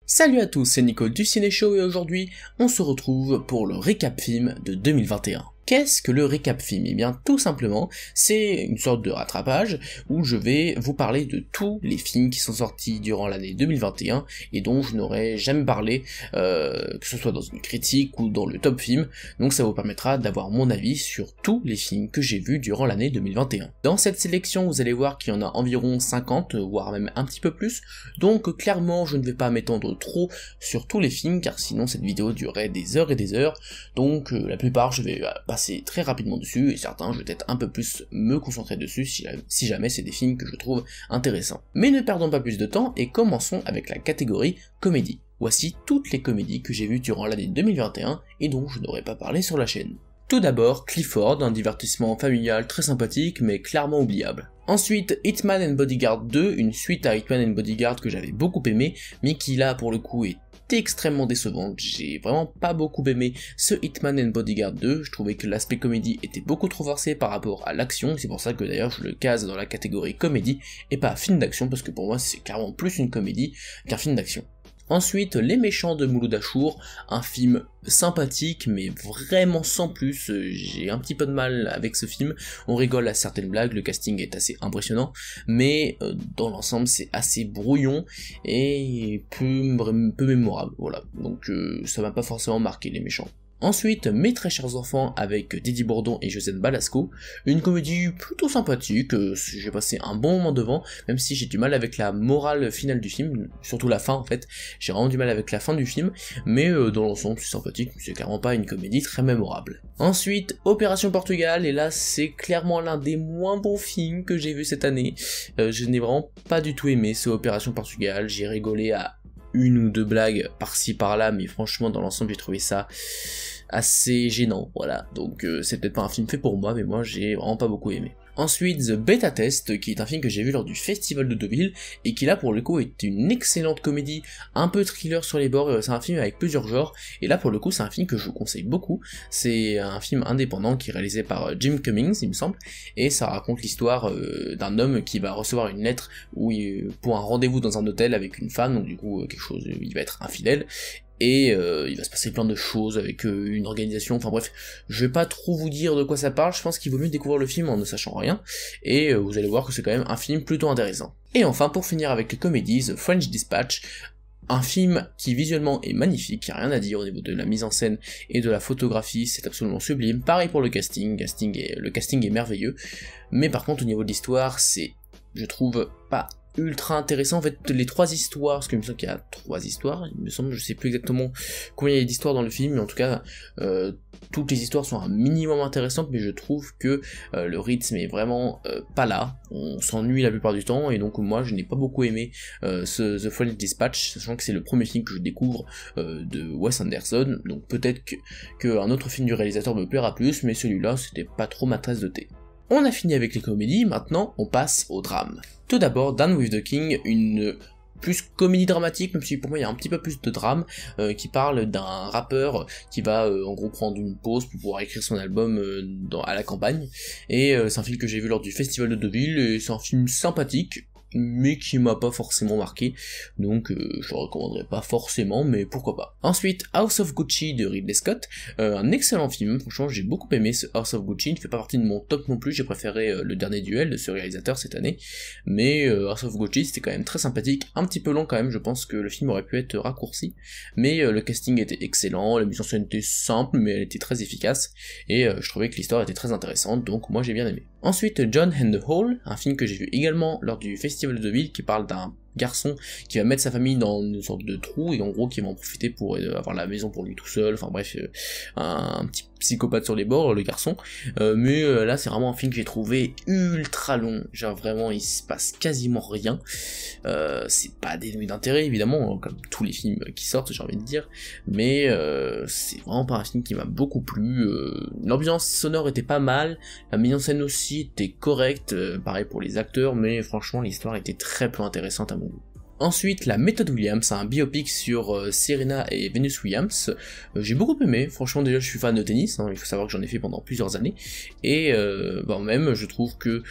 Salut à tous, c'est Nico du Ciné Show et aujourd'hui, on se retrouve pour le récap film de 2021. Qu'est-ce que le récap film? Eh bien, tout simplement, c'est une sorte de rattrapage où je vais vous parler de tous les films qui sont sortis durant l'année 2021 et dont je n'aurais jamais parlé, que ce soit dans une critique ou dans le top film, donc ça vous permettra d'avoir mon avis sur tous les films que j'ai vus durant l'année 2021. Dans cette sélection, vous allez voir qu'il y en a environ 50, voire même un petit peu plus, donc clairement, je ne vais pas m'étendre trop sur tous les films, car sinon cette vidéo durerait des heures et des heures, donc la plupart je vais passer très rapidement dessus, et certains je vais peut-être un peu plus me concentrer dessus si jamais c'est des films que je trouve intéressants. Mais ne perdons pas plus de temps et commençons avec la catégorie comédie. Voici toutes les comédies que j'ai vues durant l'année 2021 et dont je n'aurais pas parlé sur la chaîne. Tout d'abord, Clifford, un divertissement familial très sympathique mais clairement oubliable. Ensuite, Hitman and Bodyguard 2, une suite à Hitman and Bodyguard que j'avais beaucoup aimé, mais qui là pour le coup est extrêmement décevante. J'ai vraiment pas beaucoup aimé ce Hitman and Bodyguard 2, je trouvais que l'aspect comédie était beaucoup trop forcé par rapport à l'action, c'est pour ça que d'ailleurs je le case dans la catégorie comédie et pas film d'action, parce que pour moi c'est clairement plus une comédie qu'un film d'action. Ensuite, Les Méchants de Mouloud Achour, un film sympathique mais vraiment sans plus, j'ai un petit peu de mal avec ce film, on rigole à certaines blagues, le casting est assez impressionnant, mais dans l'ensemble c'est assez brouillon et peu mémorable, voilà, donc ça m'a pas forcément marqué Les Méchants. Ensuite, Mes très chers enfants avec Didier Bourdon et Josette Balasco, une comédie plutôt sympathique, j'ai passé un bon moment devant, même si j'ai du mal avec la morale finale du film, surtout la fin en fait, j'ai vraiment du mal avec la fin du film, mais dans l'ensemble c'est sympathique, c'est clairement pas une comédie très mémorable. Ensuite, Opération Portugal, et là c'est clairement l'un des moins bons films que j'ai vu cette année, je n'ai vraiment pas du tout aimé ce Opération Portugal, j'ai rigolé à une ou deux blagues par-ci par-là, mais franchement dans l'ensemble j'ai trouvé ça assez gênant, voilà, donc c'est peut-être pas un film fait pour moi, mais moi j'ai vraiment pas beaucoup aimé. Ensuite, The Beta Test, qui est un film que j'ai vu lors du Festival de Deauville, et qui là pour le coup est une excellente comédie, un peu thriller sur les bords, c'est un film avec plusieurs genres, et là pour le coup c'est un film que je vous conseille beaucoup, c'est un film indépendant qui est réalisé par Jim Cummings il me semble, et ça raconte l'histoire d'un homme qui va recevoir une lettre pour un rendez-vous dans un hôtel avec une femme, donc du coup quelque chose, il va être infidèle, et il va se passer plein de choses avec une organisation, enfin bref, je vais pas trop vous dire de quoi ça parle, je pense qu'il vaut mieux découvrir le film en ne sachant rien, et vous allez voir que c'est quand même un film plutôt intéressant. Et enfin, pour finir avec les comédies, The French Dispatch, un film qui visuellement est magnifique, y a rien à dire au niveau de la mise en scène et de la photographie, c'est absolument sublime, pareil pour le casting, le casting est merveilleux, mais par contre au niveau de l'histoire, c'est, je trouve, pas ultra intéressant. En fait, les trois histoires, parce qu'il me semble qu'il y a trois histoires, il me semble, je sais plus exactement combien il y a d'histoires dans le film, mais en tout cas toutes les histoires sont un minimum intéressantes, mais je trouve que le rythme est vraiment pas là, on s'ennuie la plupart du temps, et donc moi je n'ai pas beaucoup aimé The French Dispatch, sachant que c'est le premier film que je découvre de Wes Anderson, donc peut-être que un autre film du réalisateur me plaira plus, mais celui-là c'était pas trop ma tasse de thé. On a fini avec les comédies, maintenant on passe au drame. Tout d'abord, Down with the King, une plus comédie dramatique, même si pour moi il y a un petit peu plus de drame, qui parle d'un rappeur qui va en gros prendre une pause pour pouvoir écrire son album à la campagne, et c'est un film que j'ai vu lors du Festival de Deauville, et c'est un film sympathique, mais qui m'a pas forcément marqué, donc je le recommanderais pas forcément, mais pourquoi pas. Ensuite, House of Gucci de Ridley Scott, un excellent film, franchement j'ai beaucoup aimé ce House of Gucci, il ne fait pas partie de mon top non plus, j'ai préféré Le Dernier Duel de ce réalisateur cette année, mais House of Gucci c'était quand même très sympathique, un petit peu long quand même, je pense que le film aurait pu être raccourci, mais le casting était excellent, la mise en scène était simple, mais elle était très efficace, et je trouvais que l'histoire était très intéressante, donc moi j'ai bien aimé. Ensuite, John and the Hole, un film que j'ai vu également lors du Festival de Deauville, qui parle d'un garçon qui va mettre sa famille dans une sorte de trou, et en gros qui va en profiter pour avoir la maison pour lui tout seul, enfin bref, un petit psychopathe sur les bords, le garçon, mais là c'est vraiment un film que j'ai trouvé ultra long, genre vraiment il se passe quasiment rien, c'est pas dénué d'intérêt évidemment, comme tous les films qui sortent j'ai envie de dire, mais c'est vraiment pas un film qui m'a beaucoup plu, l'ambiance sonore était pas mal, la mise en scène aussi était correcte, pareil pour les acteurs, mais franchement l'histoire était très peu intéressante à mon goût. Ensuite, La Méthode Williams, un biopic sur Serena et Venus Williams. J'ai beaucoup aimé, franchement déjà je suis fan de tennis, hein, il faut savoir que j'en ai fait pendant plusieurs années, et même je trouve que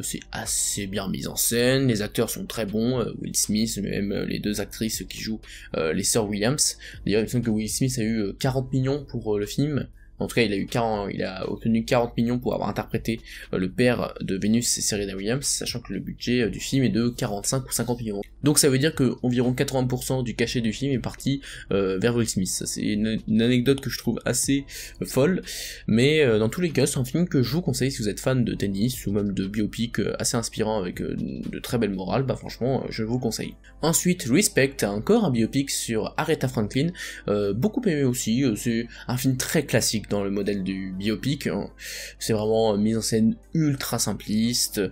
c'est assez bien mis en scène, les acteurs sont très bons, Will Smith, mais même les deux actrices qui jouent les sœurs Williams. D'ailleurs il me semble que Will Smith a eu 40 millions pour le film. En tout cas, il a obtenu 40 millions pour avoir interprété le père de Venus et Serena Williams, sachant que le budget du film est de 45 ou 50 millions. Donc ça veut dire que environ 80% du cachet du film est parti vers Will Smith. C'est une anecdote que je trouve assez folle, mais dans tous les cas, c'est un film que je vous conseille si vous êtes fan de tennis ou même de biopic assez inspirant avec de très belles morales. Bah franchement, je vous conseille. Ensuite, Respect, encore un biopic sur Aretha Franklin, beaucoup aimé aussi. C'est un film très classique dans le modèle du biopic, hein. C'est vraiment mise en scène ultra simpliste,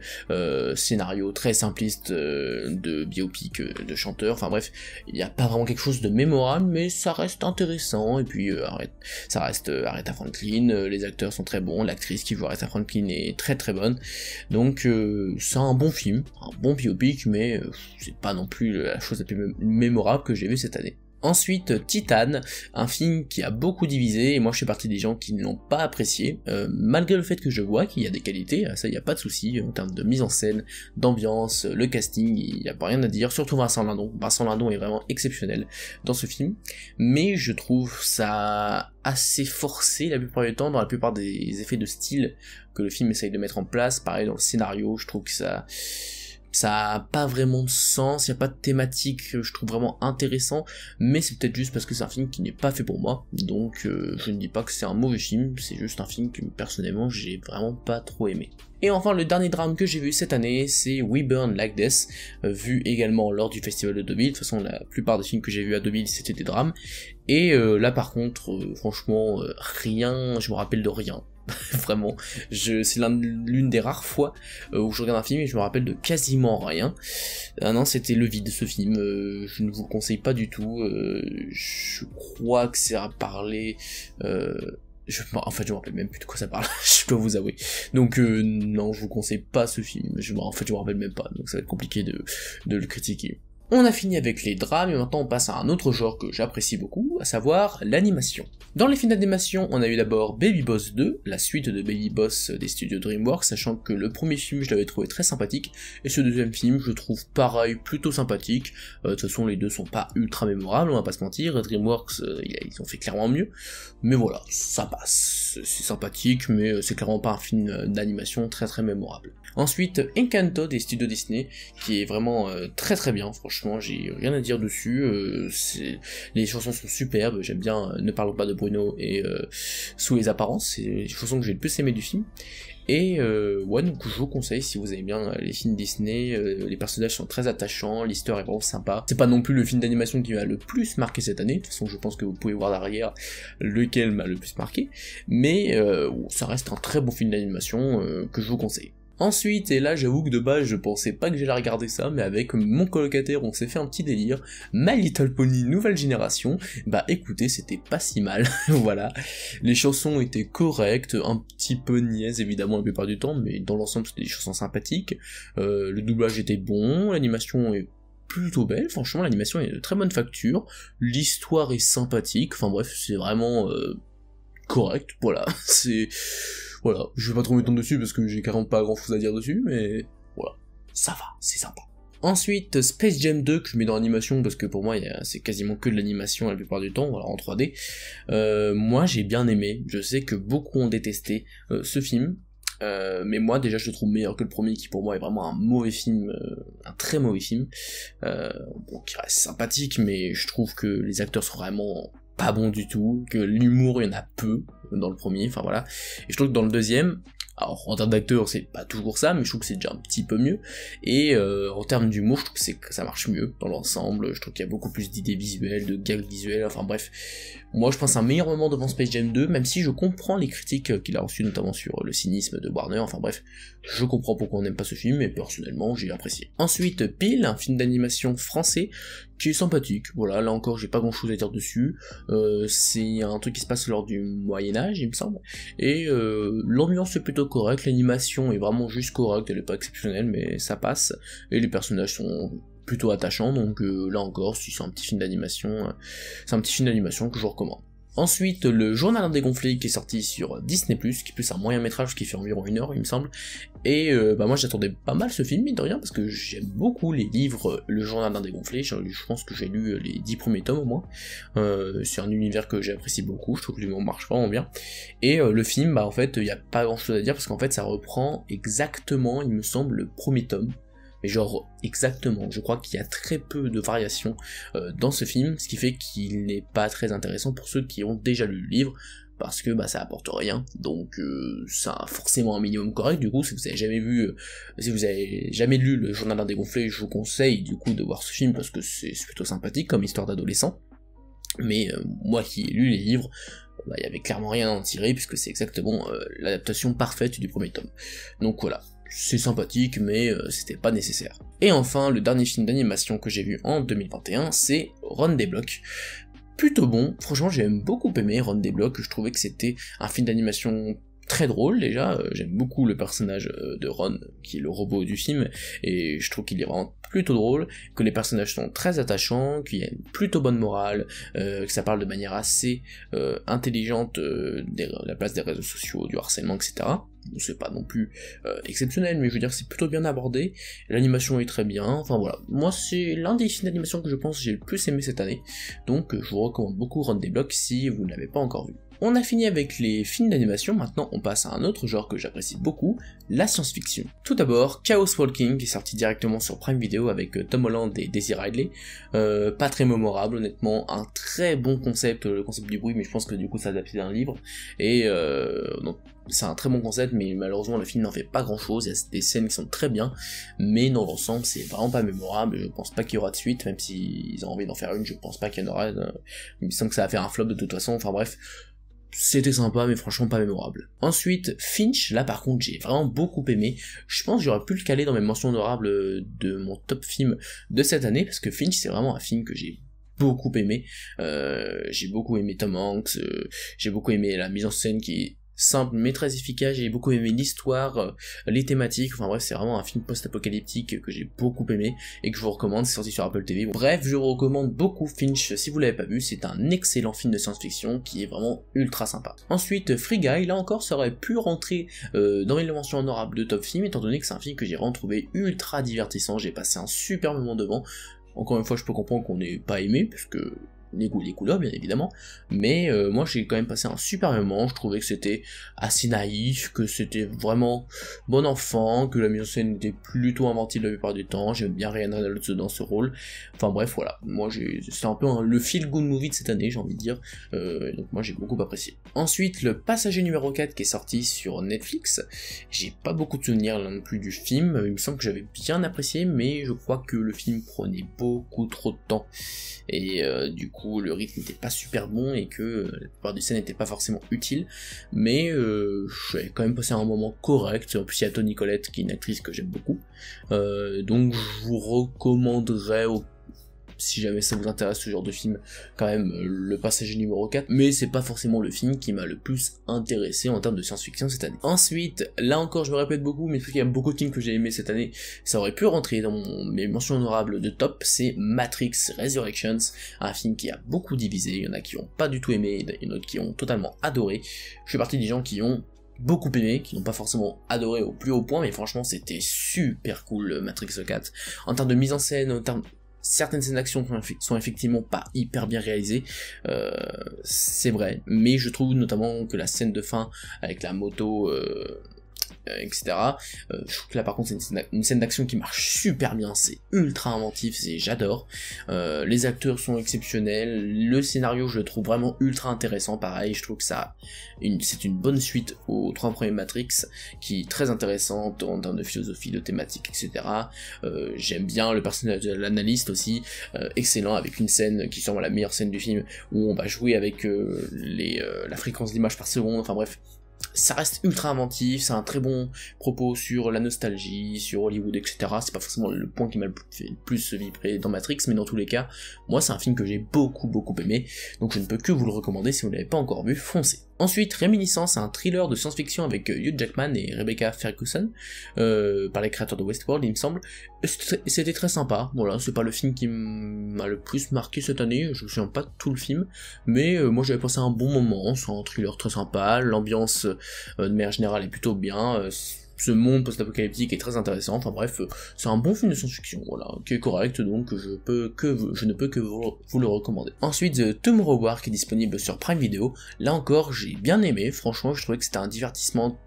scénario très simpliste de biopic de chanteur, enfin bref, il n'y a pas vraiment quelque chose de mémorable, mais ça reste intéressant, et puis ça reste Aretha Franklin, les acteurs sont très bons, l'actrice qui joue Aretha Franklin est très très bonne, donc c'est un bon film, un bon biopic, mais c'est pas non plus la chose la plus mémorable que j'ai vue cette année. Ensuite, Titan, un film qui a beaucoup divisé, et moi je fais partie des gens qui ne l'ont pas apprécié, malgré le fait que je vois qu'il y a des qualités, ça il n'y a pas de souci, en termes de mise en scène, d'ambiance, le casting, il n'y a pas rien à dire, surtout Vincent Lindon. Vincent Lindon est vraiment exceptionnel dans ce film, mais je trouve ça assez forcé la plupart du temps, dans la plupart des effets de style que le film essaye de mettre en place, pareil dans le scénario, je trouve que ça a pas vraiment de sens, il y a pas de thématique que je trouve vraiment intéressant, mais c'est peut-être juste parce que c'est un film qui n'est pas fait pour moi, donc je ne dis pas que c'est un mauvais film, c'est juste un film que personnellement j'ai vraiment pas trop aimé. Et enfin le dernier drame que j'ai vu cette année, c'est We Burn Like This, vu également lors du festival de Deauville. De toute façon la plupart des films que j'ai vus à Deauville c'était des drames, et là par contre franchement rien, je me rappelle de rien. Vraiment, c'est l'une des rares fois où je regarde un film et je me rappelle de quasiment rien. Ah non, c'était le vide ce film, je ne vous le conseille pas du tout, je crois que c'est à parler... en fait je me rappelle même plus de quoi ça parle, je dois vous avouer. Donc non, je vous conseille pas ce film, je me rappelle même pas, donc ça va être compliqué de le critiquer. On a fini avec les drames et maintenant on passe à un autre genre que j'apprécie beaucoup, à savoir l'animation. Dans les films d'animation, on a eu d'abord Baby Boss 2, la suite de Baby Boss des studios DreamWorks, sachant que le premier film je l'avais trouvé très sympathique, et ce deuxième film je trouve pareil, plutôt sympathique. De toute façon les deux sont pas ultra mémorables, on va pas se mentir, DreamWorks ils ont fait clairement mieux, mais voilà, ça passe, c'est sympathique, mais c'est clairement pas un film d'animation très très mémorable. Ensuite, Encanto des studios Disney, qui est vraiment très très bien, franchement j'ai rien à dire dessus, les chansons sont superbes, j'aime bien Ne parlons pas de Bruno et Sous les apparences, c'est les chansons que j'ai le plus aimé du film, et ouais, donc je vous conseille si vous aimez bien les films Disney, les personnages sont très attachants, l'histoire est vraiment sympa, c'est pas non plus le film d'animation qui m'a le plus marqué cette année, de toute façon je pense que vous pouvez voir derrière lequel m'a le plus marqué, mais ça reste un très bon film d'animation que je vous conseille. Ensuite, et là j'avoue que de base je pensais pas que j'allais regarder ça, mais avec mon colocataire on s'est fait un petit délire, My Little Pony nouvelle génération, bah écoutez c'était pas si mal, voilà, les chansons étaient correctes, un petit peu niaises évidemment la plupart du temps, mais dans l'ensemble c'était des chansons sympathiques, le doublage était bon, l'animation est plutôt belle, franchement l'animation est de très bonne facture, l'histoire est sympathique, enfin bref c'est vraiment correct, voilà, voilà, je vais pas trop m'étendre dessus parce que j'ai carrément pas grand chose à dire dessus, mais voilà, ça va, c'est sympa. Ensuite, Space Jam 2 que je mets dans l'animation parce que pour moi c'est quasiment que de l'animation la plupart du temps, voilà, en 3D. Moi j'ai bien aimé, je sais que beaucoup ont détesté ce film, mais moi déjà je le trouve meilleur que le premier qui pour moi est vraiment un mauvais film, un très mauvais film, bon, qui reste sympathique mais je trouve que les acteurs sont vraiment pas bons du tout, que l'humour il y en a peu dans le premier, enfin voilà, et je trouve que dans le deuxième, alors en termes d'acteurs c'est pas toujours ça, mais je trouve que c'est déjà un petit peu mieux, et en termes d'humour je trouve que ça marche mieux dans l'ensemble, je trouve qu'il y a beaucoup plus d'idées visuelles, de gags visuels, enfin bref, moi je pense un meilleur moment devant Space Jam 2, même si je comprends les critiques qu'il a reçues notamment sur le cynisme de Warner, enfin bref, je comprends pourquoi on n'aime pas ce film, et personnellement j'ai apprécié. Ensuite, Peel, un film d'animation français, qui est sympathique, voilà, là encore j'ai pas grand chose à dire dessus, c'est un truc qui se passe lors du Moyen-Âge il me semble, et l'ambiance est plutôt correcte, l'animation est vraiment juste correcte, elle est pas exceptionnelle mais ça passe, et les personnages sont plutôt attachant, donc là encore, si c'est un petit film d'animation, c'est un petit film d'animation que je vous recommande. Ensuite, le Journal d'un dégonflé qui est sorti sur Disney+, qui est plus un moyen métrage qui fait environ 1 heure, il me semble, et moi j'attendais pas mal ce film, mine de rien, parce que j'aime beaucoup les livres Le Journal d'un dégonflé, je pense que j'ai lu les 10 premiers tomes au moins, c'est un univers que j'apprécie beaucoup, je trouve que l'humour marche vraiment bien, et le film, en fait, il y a pas grand chose à dire, parce qu'en fait ça reprend exactement, il me semble, le premier tome, mais genre exactement, je crois qu'il y a très peu de variations dans ce film, ce qui fait qu'il n'est pas très intéressant pour ceux qui ont déjà lu le livre, parce que ça apporte rien, donc ça a forcément un minimum correct. Du coup, si vous avez jamais lu Le Journal d'un dégonflé, je vous conseille du coup de voir ce film, parce que c'est plutôt sympathique comme histoire d'adolescent, mais moi qui ai lu les livres, il y avait clairement rien à en tirer, puisque c'est exactement l'adaptation parfaite du premier tome. Donc voilà, c'est sympathique, mais c'était pas nécessaire. Et enfin, le dernier film d'animation que j'ai vu en 2021, c'est Ron des Blocs. Plutôt bon, franchement j'ai beaucoup aimé Ron des Blocs, je trouvais que c'était un film d'animation très drôle déjà, j'aime beaucoup le personnage de Ron, qui est le robot du film, et je trouve qu'il est vraiment plutôt drôle, que les personnages sont très attachants, qu'il y a une plutôt bonne morale, que ça parle de manière assez intelligente de la place des réseaux sociaux, du harcèlement, etc. C'est pas non plus exceptionnel, mais je veux dire c'est plutôt bien abordé, l'animation est très bien, enfin voilà, moi c'est l'un des films d'animation que je pense que j'ai le plus aimé cette année, donc je vous recommande beaucoup Ron des Blocs si vous ne l'avez pas encore vu. On a fini avec les films d'animation, maintenant on passe à un autre genre que j'apprécie beaucoup, la science-fiction. Tout d'abord, Chaos Walking, qui est sorti directement sur Prime Video avec Tom Holland et Daisy Ridley, pas très mémorable honnêtement, un très bon concept, le concept du bruit, mais je pense que du coup ça adapté d'un livre, et donc c'est un très bon concept, mais malheureusement le film n'en fait pas grand chose, il y a des scènes qui sont très bien, mais dans l'ensemble c'est vraiment pas mémorable, je pense pas qu'il y aura de suite, même s'ils ont envie d'en faire une, je pense pas qu'il y en aura, il me semble que ça va faire un flop de toute façon, enfin bref, c'était sympa mais franchement pas mémorable. Ensuite, Finch, là par contre j'ai vraiment beaucoup aimé, je pense que j'aurais pu le caler dans mes mentions honorables de mon top film de cette année, parce que Finch c'est vraiment un film que j'ai beaucoup aimé, j'ai beaucoup aimé Tom Hanks, j'ai beaucoup aimé la mise en scène qui est simple mais très efficace, j'ai beaucoup aimé l'histoire, les thématiques, enfin bref c'est vraiment un film post-apocalyptique que j'ai beaucoup aimé et que je vous recommande, c'est sorti sur Apple TV. Bref, je vous recommande beaucoup Finch si vous l'avez pas vu, c'est un excellent film de science-fiction qui est vraiment ultra sympa. Ensuite, Free Guy, là encore ça aurait pu rentrer dans mes mentions honorables de top film, étant donné que c'est un film que j'ai vraiment trouvé ultra divertissant, j'ai passé un super moment devant. Encore une fois je peux comprendre qu'on n'ait pas aimé, parce que les goûts, les couleurs bien évidemment, mais moi j'ai quand même passé un super moment, je trouvais que c'était assez naïf, que c'était vraiment bon enfant, que la mise en scène était plutôt inventive la plupart du temps, j'aime bien Ryan Reynolds dans ce rôle, enfin bref voilà, moi c'est un peu le feel good movie de cette année j'ai envie de dire, donc moi j'ai beaucoup apprécié. Ensuite le Passager numéro 4 qui est sorti sur Netflix, j'ai pas beaucoup de souvenirs là non plus du film, il me semble que j'avais bien apprécié, mais je crois que le film prenait beaucoup trop de temps, et du coup le rythme n'était pas super bon et que la plupart des scènes n'étaient pas forcément utiles, mais j'ai quand même passé un moment correct. En plus il y a Toni Collette qui est une actrice que j'aime beaucoup, donc je vous recommanderais si jamais ça vous intéresse ce genre de film, quand même le Passager numéro 4, mais c'est pas forcément le film qui m'a le plus intéressé en termes de science-fiction cette année. Ensuite, là encore je me répète beaucoup, mais il y a beaucoup de films que j'ai aimé cette année, ça aurait pu rentrer dans mes mentions honorables de top, c'est Matrix Resurrections, un film qui a beaucoup divisé, il y en a qui ont pas du tout aimé, il y en a qui ont totalement adoré, je fais partie des gens qui ont beaucoup aimé, qui n'ont pas forcément adoré au plus haut point, mais franchement c'était super cool Matrix 4, en termes de mise en scène, en termes certaines scènes d'action sont effectivement pas hyper bien réalisées, c'est vrai, mais je trouve notamment que la scène de fin avec la moto, etc. Je trouve que là par contre c'est une scène d'action qui marche super bien, c'est ultra inventif, j'adore, les acteurs sont exceptionnels, le scénario je le trouve vraiment ultra intéressant, pareil, je trouve que c'est une bonne suite aux 3 premiers Matrix, qui est très intéressante en termes de philosophie, de thématique, etc. J'aime bien le personnage de l'analyste aussi, excellent, avec une scène qui est sûrement la meilleure scène du film, où on va jouer avec la fréquence d'image par seconde, enfin bref, ça reste ultra inventif, c'est un très bon propos sur la nostalgie, sur Hollywood, etc. C'est pas forcément le point qui m'a le plus vibré dans Matrix, mais dans tous les cas, moi c'est un film que j'ai beaucoup aimé, donc je ne peux que vous le recommander si vous ne l'avez pas encore vu, foncez. Ensuite, Réminiscence, un thriller de science-fiction avec Hugh Jackman et Rebecca Ferguson, par les créateurs de Westworld, il me semble. C'était très sympa, voilà, c'est pas le film qui m'a le plus marqué cette année, je me souviens pas de tout le film, mais moi j'avais passé un bon moment, c'est un thriller très sympa, l'ambiance de manière générale est plutôt bien, ce monde post-apocalyptique est très intéressant, enfin bref, c'est un bon film de science-fiction, voilà, qui est correct, donc je ne peux que vous le recommander. Ensuite, The Tomorrow War, qui est disponible sur Prime Video, là encore j'ai bien aimé, franchement je trouvais que c'était un divertissement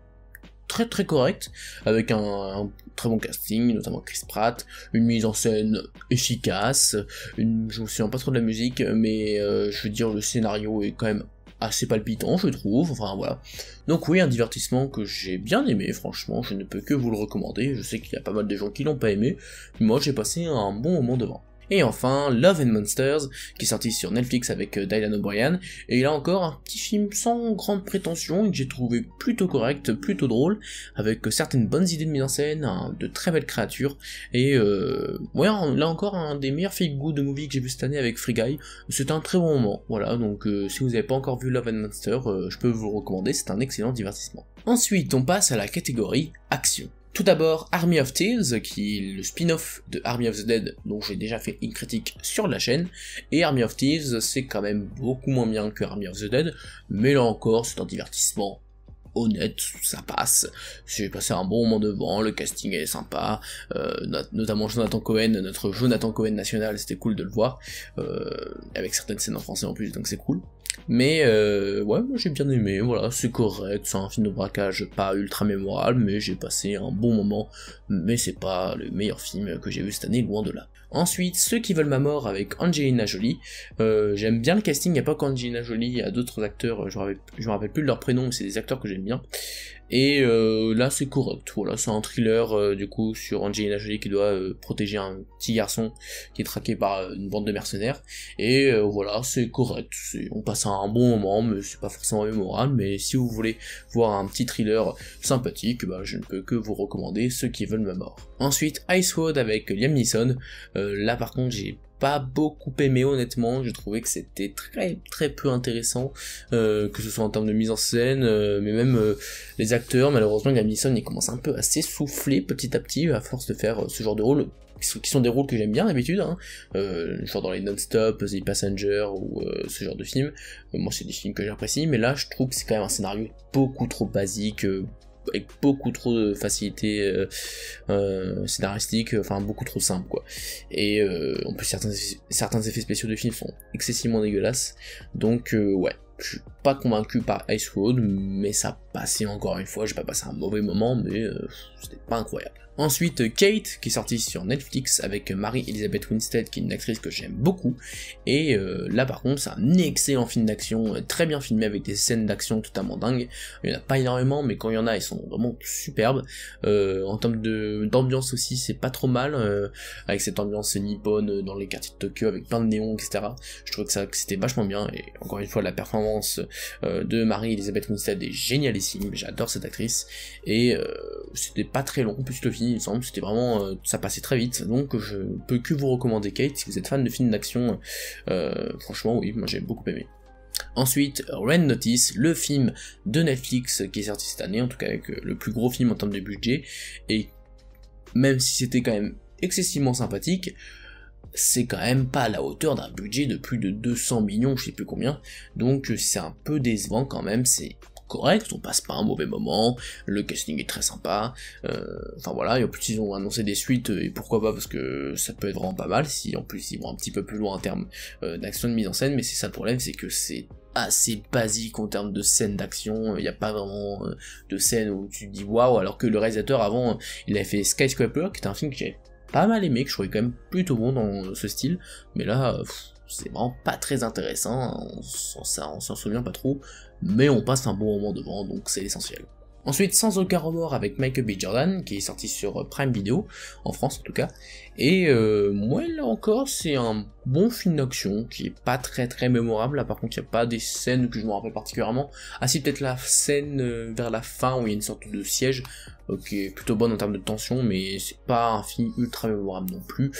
très très correct, avec un très bon casting, notamment Chris Pratt, une mise en scène efficace, je me souviens pas trop de la musique, mais je veux dire le scénario est quand même assez palpitant je trouve, enfin voilà. Donc oui, un divertissement que j'ai bien aimé, franchement, je ne peux que vous le recommander, je sais qu'il y a pas mal de gens qui l'ont pas aimé, mais moi j'ai passé un bon moment devant. Et enfin, Love and Monsters, qui est sorti sur Netflix avec Dylan O'Brien, et là encore un petit film sans grande prétention, que j'ai trouvé plutôt correct, plutôt drôle, avec certaines bonnes idées de mise en scène, de très belles créatures, et ouais, là encore un des meilleurs feel-good movie que j'ai vu cette année avec Free Guy, c'était un très bon moment, voilà, donc si vous n'avez pas encore vu Love and Monsters, je peux vous le recommander, c'est un excellent divertissement. Ensuite, on passe à la catégorie action. Tout d'abord, Army of Thieves, qui est le spin-off de Army of the Dead, dont j'ai déjà fait une critique sur la chaîne, et Army of Thieves, c'est quand même beaucoup moins bien que Army of the Dead, mais là encore, c'est un divertissement honnête, ça passe, j'ai passé un bon moment devant, le casting est sympa, notamment Jonathan Cohen, notre Jonathan Cohen national, c'était cool de le voir, avec certaines scènes en français en plus, donc c'est cool. Mais ouais, moi j'ai bien aimé, voilà, c'est correct, c'est un film de braquage pas ultra mémorable, mais j'ai passé un bon moment, mais c'est pas le meilleur film que j'ai vu cette année, loin de là. Ensuite, Ceux qui veulent ma mort avec Angelina Jolie, j'aime bien le casting, il n'y a pas qu'Angelina Jolie, il y a d'autres acteurs, je me rappelle plus de leur prénom, mais c'est des acteurs que j'aime bien, et là c'est correct, voilà, c'est un thriller du coup sur Angelina Jolie qui doit protéger un petit garçon qui est traqué par une bande de mercenaires, et voilà, c'est correct, on passe un bon moment, mais c'est pas forcément mémorable, mais si vous voulez voir un petit thriller sympathique, bah je ne peux que vous recommander Ceux qui veulent ma mort. Ensuite, Icewood avec Liam Neeson, là par contre j'ai pas beaucoup aimé honnêtement, je trouvais que c'était très peu intéressant, que ce soit en termes de mise en scène, mais même les acteurs, malheureusement Liam Neeson il commence un peu à s'essouffler petit à petit à force de faire ce genre de rôle, qui sont des rôles que j'aime bien d'habitude, hein, genre dans les Non-Stop, The Passenger ou ce genre de films, moi c'est des films que j'apprécie, mais là je trouve que c'est quand même un scénario beaucoup trop basique, avec beaucoup trop de facilité scénaristique, enfin beaucoup trop simple quoi. Et en plus certains effets spéciaux de film sont excessivement dégueulasses, donc ouais, je suis pas convaincu par Icewood, mais ça passait encore une fois, j'ai pas passé un mauvais moment, mais c'était pas incroyable. Ensuite, Kate, qui est sortie sur Netflix avec Mary-Elizabeth Winstead, qui est une actrice que j'aime beaucoup, et là par contre c'est un excellent film d'action, très bien filmé avec des scènes d'action totalement dingues, il y en a pas énormément, mais quand il y en a, ils sont vraiment superbes, en termes d'ambiance aussi, c'est pas trop mal, avec cette ambiance nippone dans les quartiers de Tokyo, avec plein de néons, etc. Je trouvais que c'était vachement bien, et encore une fois, la performance de Mary-Elizabeth Winstead est génialissime, j'adore cette actrice, et c'était pas très long, en plus le film, il me semble, c'était vraiment, ça passait très vite, donc je peux que vous recommander Kate, si vous êtes fan de films d'action, franchement oui, moi j'ai beaucoup aimé. Ensuite, Red Notice, le film de Netflix qui est sorti cette année, en tout cas avec le plus gros film en termes de budget, et même si c'était quand même excessivement sympathique, c'est quand même pas à la hauteur d'un budget de plus de 200 millions, je sais plus combien, donc c'est un peu décevant quand même, c'est correct, on passe pas un mauvais moment, le casting est très sympa, enfin voilà, et en plus ils ont annoncé des suites, et pourquoi pas, parce que ça peut être vraiment pas mal, si en plus ils vont un petit peu plus loin en termes d'action de mise en scène, mais c'est ça le problème, c'est que c'est assez basique en termes de scènes d'action, il n'y a pas vraiment de scènes où tu te dis waouh, alors que le réalisateur avant, il avait fait Skyscraper, qui était un film que j'ai pas mal aimé, que je trouvais quand même plutôt bon dans ce style, mais là, c'est vraiment pas très intéressant, on s'en souvient pas trop, mais on passe un bon moment devant, donc c'est l'essentiel. Ensuite, Sans aucun remords avec Michael B. Jordan, qui est sorti sur Prime Video, en France en tout cas, et moi là encore, c'est un bon film d'action, qui est pas très mémorable, là par contre il n'y a pas des scènes que je me rappelle particulièrement, ah si peut-être la scène vers la fin où il y a une sorte de siège, qui est plutôt bonne en termes de tension, mais c'est pas un film ultra mémorable non plus,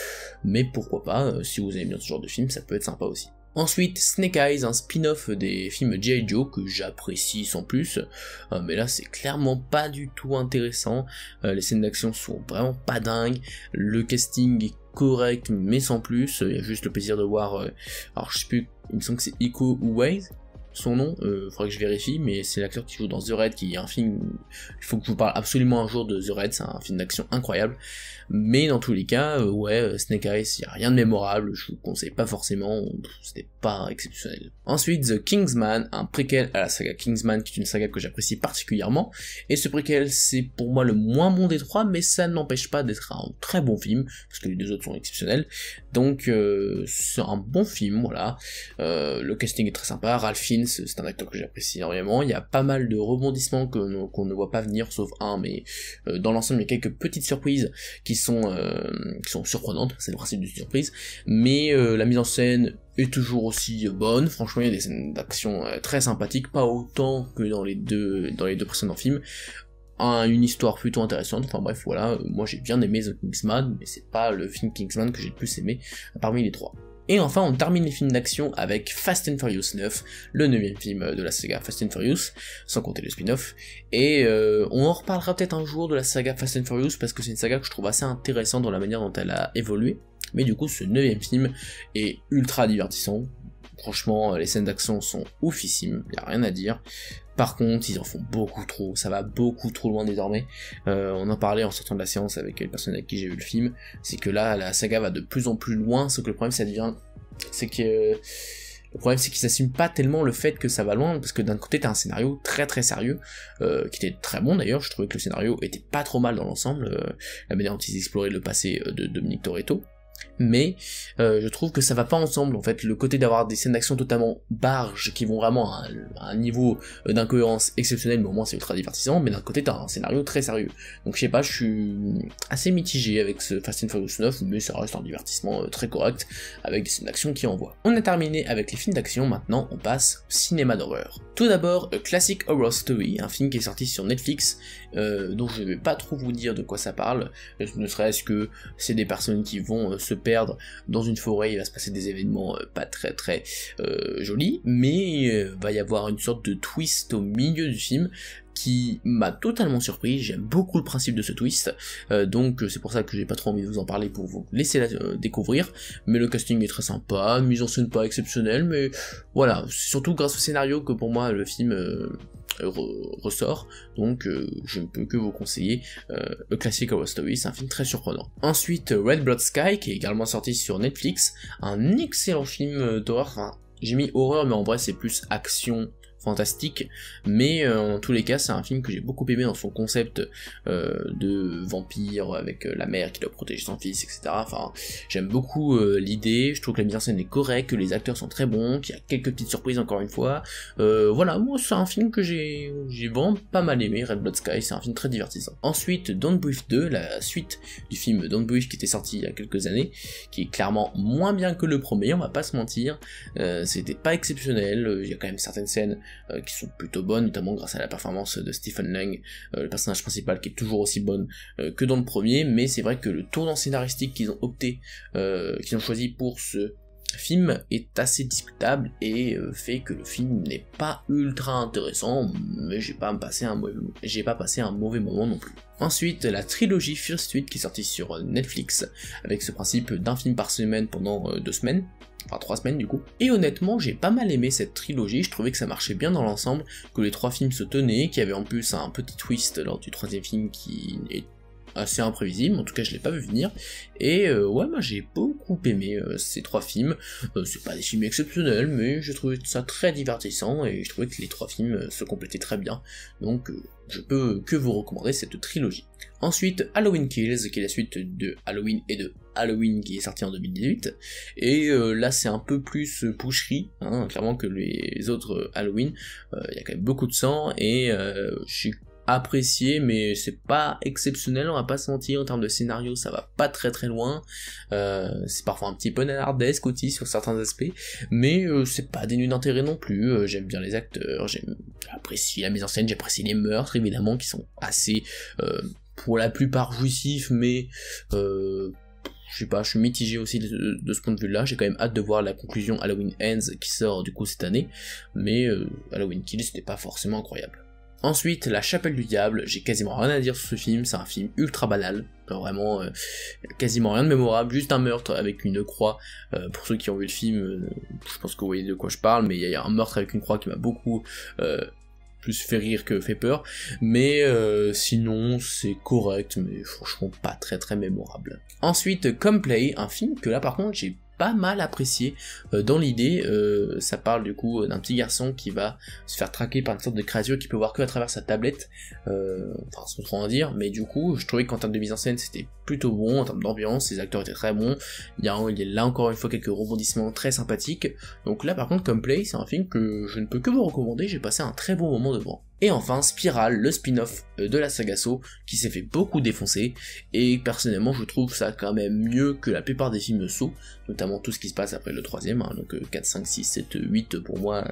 mais pourquoi pas, si vous aimez bien ce genre de film, ça peut être sympa aussi. Ensuite, Snake Eyes, un spin-off des films G.I. Joe que j'apprécie sans plus, mais là c'est clairement pas du tout intéressant, les scènes d'action sont vraiment pas dingues, le casting est correct mais sans plus, il y a juste le plaisir de voir, alors je sais plus, il me semble que c'est Iko Uwais, son nom, faudrait que je vérifie, mais c'est l'acteur qui joue dans The Raid, qui est un film, il faut que je vous parle absolument un jour de The Raid, c'est un film d'action incroyable, mais dans tous les cas, Snake Eyes, y a rien de mémorable, je vous conseille pas forcément, c'était pas exceptionnel. Ensuite, The Kingsman, un préquel à la saga Kingsman, qui est une saga que j'apprécie particulièrement, et ce préquel, c'est pour moi le moins bon des trois, mais ça ne m'empêche pas d'être un très bon film, parce que les deux autres sont exceptionnels, donc c'est un bon film, voilà, le casting est très sympa, Ralph Fiennes, c'est un acteur que j'apprécie énormément, il y a pas mal de rebondissements qu'on ne voit pas venir, sauf un, mais dans l'ensemble il y a quelques petites surprises qui sont surprenantes, c'est le principe d'une surprise, mais la mise en scène est toujours aussi bonne, franchement il y a des scènes d'action très sympathiques, pas autant que dans les deux précédents films, une histoire plutôt intéressante, enfin bref voilà, moi j'ai bien aimé The Kingsman, mais c'est pas le film Kingsman que j'ai le plus aimé parmi les trois. Et enfin, on termine les films d'action avec Fast and Furious 9, le 9ème film de la saga Fast and Furious, sans compter le spin-off, et on en reparlera peut-être un jour de la saga Fast and Furious, parce que c'est une saga que je trouve assez intéressante dans la manière dont elle a évolué, mais du coup ce 9ème film est ultra divertissant, franchement les scènes d'action sont oufissimes, y a rien à dire. Par contre, ils en font beaucoup trop, ça va beaucoup trop loin désormais. On en parlait en sortant de la séance avec les personnes avec qui j'ai vu le film, c'est que là, la saga va de plus en plus loin, sauf que le problème, c'est qu'ils s'assument pas tellement le fait que ça va loin, parce que d'un côté, t'as un scénario très très sérieux, qui était très bon d'ailleurs, je trouvais que le scénario était pas trop mal dans l'ensemble, la manière dont ils exploraient le passé de Dominique Toretto, mais je trouve que ça va pas ensemble en fait, le côté d'avoir des scènes d'action totalement barges qui vont vraiment à un niveau d'incohérence exceptionnel, mais au moins c'est ultra divertissant, mais d'un côté t'as un scénario très sérieux, donc je sais pas, je suis assez mitigé avec ce Fast and Furious 9, mais ça reste un divertissement très correct, avec des scènes d'action qui envoient. On a terminé avec les films d'action, maintenant on passe au cinéma d'horreur. Tout d'abord, Classic Horror Story, un film qui est sorti sur Netflix, dont je vais pas trop vous dire de quoi ça parle, ne serait-ce que c'est des personnes qui vont se perdre dans une forêt, il va se passer des événements pas très très jolis, mais va y avoir une sorte de twist au milieu du film qui m'a totalement surpris, j'aime beaucoup le principe de ce twist, donc c'est pour ça que j'ai pas trop envie de vous en parler pour vous laisser la découvrir, mais le casting est très sympa, mise en scène pas exceptionnelle, mais voilà, c'est surtout grâce au scénario que pour moi le film ressort, donc je ne peux que vous conseiller A Classic Horror Story, c'est un film très surprenant. Ensuite, Red Blood Sky, qui est également sorti sur Netflix, un excellent film d'horreur, enfin, j'ai mis horreur, mais en vrai c'est plus action, fantastique, mais en tous les cas c'est un film que j'ai beaucoup aimé dans son concept de vampire avec la mère qui doit protéger son fils, etc. Enfin, j'aime beaucoup l'idée, je trouve que la mise en scène est correcte, que les acteurs sont très bons, qu'il y a quelques petites surprises encore une fois, voilà, moi c'est un film que j'ai vraiment pas mal aimé, Red Blood Sky, c'est un film très divertissant. Ensuite, Don't Breathe 2, la suite du film Don't Breathe qui était sorti il y a quelques années, qui est clairement moins bien que le premier, on va pas se mentir, c'était pas exceptionnel, il y a quand même certaines scènes qui sont plutôt bonnes, notamment grâce à la performance de Stephen Lang, le personnage principal qui est toujours aussi bonne que dans le premier, mais c'est vrai que le tournant scénaristique qu'ils ont choisi pour ce film est assez discutable et fait que le film n'est pas ultra intéressant, mais j'ai pas passé un mauvais moment non plus. Ensuite, la trilogie First Suite qui est sortie sur Netflix, avec ce principe d'un film par semaine pendant 2 semaines, enfin 3 semaines du coup, et honnêtement j'ai pas mal aimé cette trilogie, je trouvais que ça marchait bien dans l'ensemble, que les 3 films se tenaient, qu'il y avait en plus un petit twist lors du 3e film qui est assez imprévisible, en tout cas je l'ai pas vu venir, et ouais, moi j'ai beaucoup aimé ces 3 films, c'est pas des films exceptionnels, mais j'ai trouvé ça très divertissant, et je trouvais que les 3 films se complétaient très bien, donc je peux que vous recommander cette trilogie. Ensuite, Halloween Kills, qui est la suite de Halloween et de Halloween qui est sorti en 2018, et là c'est un peu plus pusherie, hein, clairement que les autres Halloween, il y a quand même beaucoup de sang, et j'ai apprécié, mais c'est pas exceptionnel, on va pas se mentir, en termes de scénario ça va pas très très loin, c'est parfois un petit peu nanardesque aussi sur certains aspects, mais c'est pas dénué d'intérêt non plus, j'aime bien les acteurs, j'apprécie la mise en scène, j'apprécie les meurtres évidemment qui sont assez pour la plupart jouissifs, mais je sais pas, je suis mitigé aussi de ce point de vue-là. J'ai quand même hâte de voir la conclusion Halloween Ends qui sort du coup cette année, mais Halloween Kills c'était pas forcément incroyable. Ensuite, La Chapelle du Diable, j'ai quasiment rien à dire sur ce film, c'est un film ultra banal, vraiment quasiment rien de mémorable, juste un meurtre avec une croix. Pour ceux qui ont vu le film, je pense que vous voyez de quoi je parle, mais il y a un meurtre avec une croix qui m'a beaucoup plus fait rire que fait peur, mais sinon c'est correct, mais franchement pas très mémorable. Ensuite, Come Play, un film que là par contre j'ai pas mal apprécié dans l'idée. Ça parle du coup d'un petit garçon qui va se faire traquer par une sorte de créature qui peut voir que à travers sa tablette, enfin sans trop en dire, mais du coup je trouvais qu'en termes de mise en scène c'était plutôt bon, en termes d'ambiance, les acteurs étaient très bons, il y a là encore une fois quelques rebondissements très sympathiques, donc là par contre Come Play c'est un film que je ne peux que vous recommander, j'ai passé un très bon moment devant. Et enfin Spiral, le spin-off de la saga Saw, qui s'est fait beaucoup défoncer, et personnellement je trouve ça quand même mieux que la plupart des films Saw, notamment tout ce qui se passe après le troisième, hein, donc 4, 5, 6, 7, 8 pour moi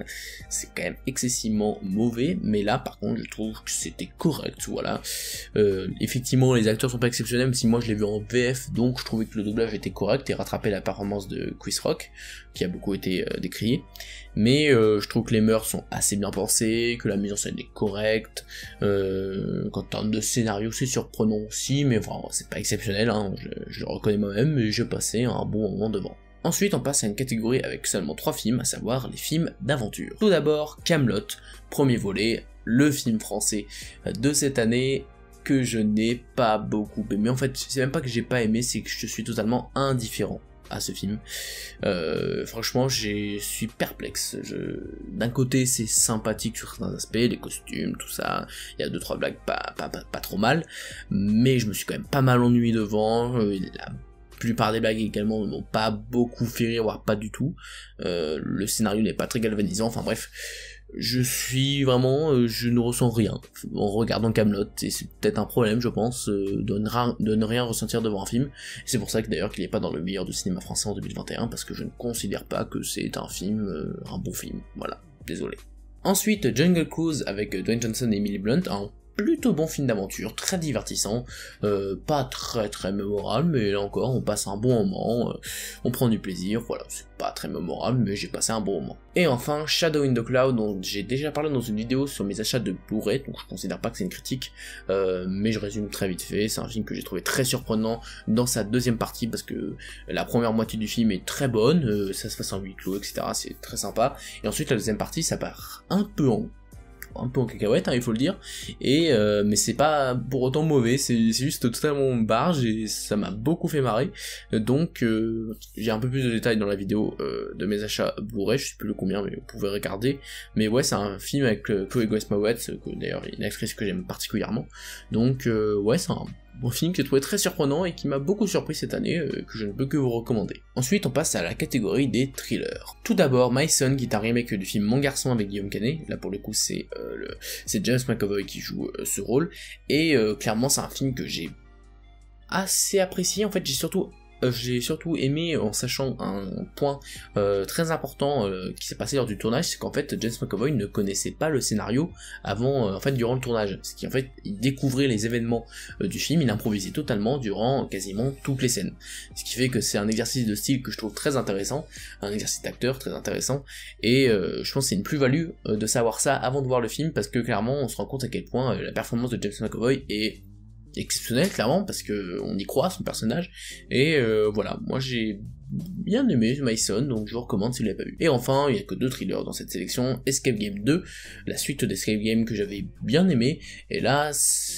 c'est quand même excessivement mauvais, mais là par contre je trouve que c'était correct, voilà. Effectivement les acteurs sont pas exceptionnels, même si moi je l'ai vu en VF, donc je trouvais que le doublage était correct et rattrapait la performance de Chris Rock, qui a beaucoup été décrié, mais je trouve que les mœurs sont assez bien pensées, que la mise en scène est correcte, qu'en termes de scénario c'est surprenant aussi, mais enfin c'est pas exceptionnel, hein, je le reconnais moi-même, mais je passais un bon moment devant. Ensuite on passe à une catégorie avec seulement 3 films, à savoir les films d'aventure. Tout d'abord Kaamelott, premier volet, le film français de cette année, que je n'ai pas beaucoup aimé. En fait c'est même pas que j'ai pas aimé, c'est que je suis totalement indifférent à ce film. Franchement je suis perplexe. D'un côté c'est sympathique sur certains aspects, les costumes, tout ça, il y a 2-3 blagues pas trop mal, mais je me suis quand même pas mal ennuyé devant. La plupart des blagues également ne m'ont pas beaucoup fait rire, voire pas du tout. Le scénario n'est pas très galvanisant, enfin bref, je suis vraiment, je ne ressens rien en regardant Kaamelott, et c'est peut-être un problème je pense, de ne rien ressentir devant un film. C'est pour ça que d'ailleurs qu'il n'est pas dans le meilleur du cinéma français en 2021, parce que je ne considère pas que c'est un film, un bon film, voilà, désolé. Ensuite Jungle Cruise avec Dwayne Johnson et Emily Blunt, un plutôt bon film d'aventure, très divertissant, pas très mémorable, mais là encore on passe un bon moment, on prend du plaisir, voilà, c'est pas très mémorable, mais j'ai passé un bon moment. Et enfin Shadow in the Cloud, dont j'ai déjà parlé dans une vidéo sur mes achats de Blu-ray, donc je considère pas que c'est une critique, mais je résume très vite fait. C'est un film que j'ai trouvé très surprenant dans sa deuxième partie, parce que la première moitié du film est très bonne, ça se passe en huis clos, etc., c'est très sympa, et ensuite la deuxième partie ça part un peu en cacahuète, hein, il faut le dire, et mais c'est pas pour autant mauvais, c'est juste totalement barge, et ça m'a beaucoup fait marrer, donc j'ai un peu plus de détails dans la vidéo de mes achats Blu-ray, je sais plus le combien, mais vous pouvez regarder, mais ouais, c'est un film avec Chloé Grace Moretz, d'ailleurs une actrice que j'aime particulièrement, donc ouais, c'est un bon film que j'ai trouvé très surprenant et qui m'a beaucoup surpris cette année, que je ne peux que vous recommander. Ensuite on passe à la catégorie des thrillers. Tout d'abord My Son, qui est un remake du film Mon Garçon avec Guillaume Canet, là pour le coup c'est James McAvoy qui joue ce rôle, et clairement c'est un film que j'ai assez apprécié. En fait j'ai surtout aimé en sachant un point très important qui s'est passé lors du tournage, c'est qu'en fait James McAvoy ne connaissait pas le scénario avant, en fait durant le tournage, ce qui en fait il découvrait les événements du film, il improvisait totalement durant quasiment toutes les scènes, ce qui fait que c'est un exercice de style que je trouve très intéressant, un exercice d'acteur très intéressant, et je pense que c'est une plus-value de savoir ça avant de voir le film, parce que clairement on se rend compte à quel point la performance de James McAvoy est exceptionnel clairement, parce que on y croit son personnage, et voilà, moi j'ai bien aimé My Son, donc je vous recommande si vous l'avez pas vu. Et enfin, il y a que 2 thrillers dans cette sélection, Escape Game 2, la suite d'Escape Game que j'avais bien aimé, et là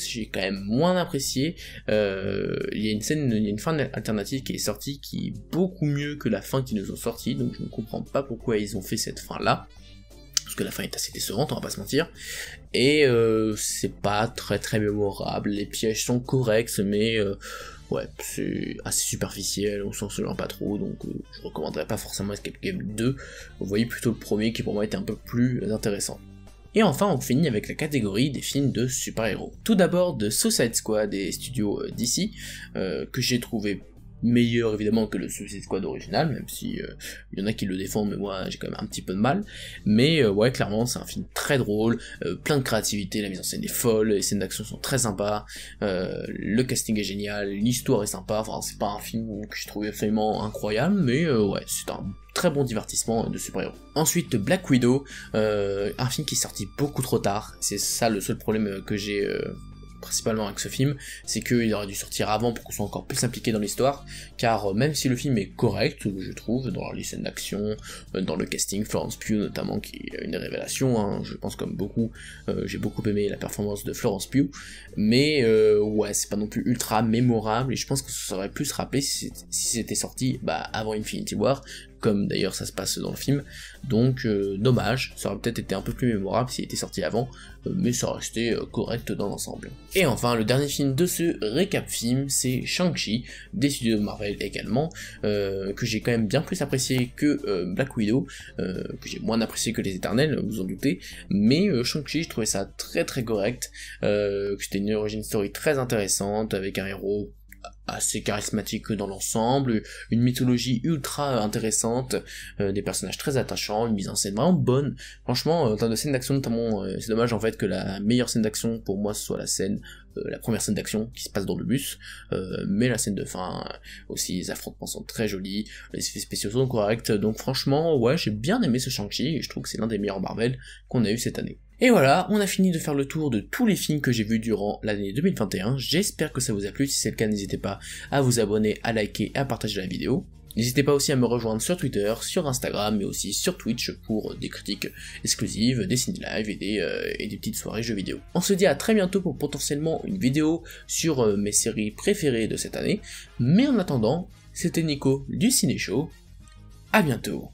j'ai quand même moins apprécié. Il y a une fin alternative qui est sortie qui est beaucoup mieux que la fin qu'ils nous ont sortie, donc je ne comprends pas pourquoi ils ont fait cette fin là, parce que la fin est assez décevante, on va pas se mentir, et c'est pas très mémorable, les pièges sont corrects, mais ouais, c'est assez superficiel, on s'en souvient pas trop, donc je recommanderais pas forcément Escape Game 2, vous voyez plutôt le premier qui pour moi était un peu plus intéressant. Et enfin on finit avec la catégorie des films de super-héros. Tout d'abord de Suicide Squad des studios DC, que j'ai trouvé meilleur évidemment que le Suicide Squad original, même si il y en a qui le défendent, mais moi j'ai quand même un petit peu de mal. Mais ouais, clairement c'est un film très drôle, plein de créativité, la mise en scène est folle, les scènes d'action sont très sympas, le casting est génial, l'histoire est sympa, enfin c'est pas un film que je trouvais absolument incroyable, mais ouais, c'est un très bon divertissement de super-héros. Ensuite, Black Widow, un film qui est sorti beaucoup trop tard, c'est ça le seul problème que j'ai principalement avec ce film, c'est qu'il aurait dû sortir avant pour qu'on soit encore plus impliqué dans l'histoire, car même si le film est correct, je trouve, dans les scènes d'action, dans le casting, Florence Pugh notamment, qui est une révélation, hein, je pense comme beaucoup, j'ai beaucoup aimé la performance de Florence Pugh, mais ouais, c'est pas non plus ultra mémorable, et je pense que ça aurait pu se rappeler si c'était sorti avant Infinity War, comme d'ailleurs ça se passe dans le film, donc dommage, ça aurait peut-être été un peu plus mémorable s'il était sorti avant, mais ça restait correct dans l'ensemble. Et enfin, le dernier film de ce récap film, c'est Shang-Chi, des studios Marvel également, que j'ai quand même bien plus apprécié que Black Widow, que j'ai moins apprécié que Les Éternels, vous en doutez, mais Shang-Chi, je trouvais ça très très correct, que c'était une origin story très intéressante, avec un héros assez charismatique dans l'ensemble, une mythologie ultra intéressante, des personnages très attachants, une mise en scène vraiment bonne. Franchement, en termes de scène d'action notamment, c'est dommage en fait que la meilleure scène d'action pour moi ce soit la première scène d'action qui se passe dans le bus, mais la scène de fin aussi, les affrontements sont très jolis, les effets spéciaux sont corrects, donc franchement, ouais, j'ai bien aimé ce Shang-Chi, et je trouve que c'est l'un des meilleurs Marvel qu'on a eu cette année. Et voilà, on a fini de faire le tour de tous les films que j'ai vus durant l'année 2021, j'espère que ça vous a plu, si c'est le cas n'hésitez pas à vous abonner, à liker et à partager la vidéo. N'hésitez pas aussi à me rejoindre sur Twitter, sur Instagram, mais aussi sur Twitch pour des critiques exclusives, des ciné-live et des petites soirées jeux vidéo. On se dit à très bientôt pour potentiellement une vidéo sur mes séries préférées de cette année, mais en attendant, c'était Nico du Ciné Show, à bientôt.